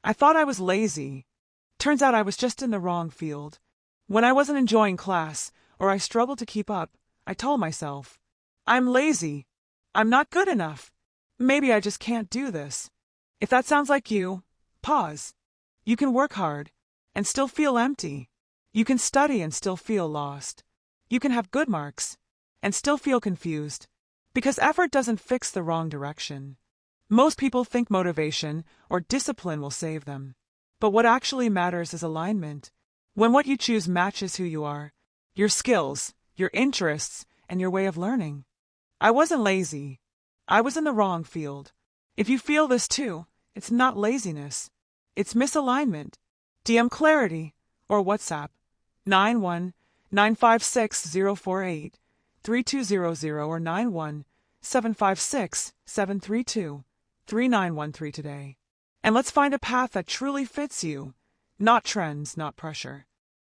I thought I was lazy. Turns out I was just in the wrong field. When I wasn't enjoying class, or I struggled to keep up, I told myself, I'm lazy. I'm not good enough. Maybe I just can't do this. If that sounds like you, pause. You can work hard and still feel empty. You can study and still feel lost. You can have good marks and still feel confused. Because effort doesn't fix the wrong direction. Most people think motivation or discipline will save them. But what actually matters is alignment. When what you choose matches who you are, your skills, your interests, and your way of learning. I wasn't lazy. I was in the wrong field. If you feel this too, it's not laziness. It's misalignment. DM Clarity or WhatsApp 91-956-048-3200 or 91-756-732-3913 today. And let's find a path that truly fits you, not trends, not pressure.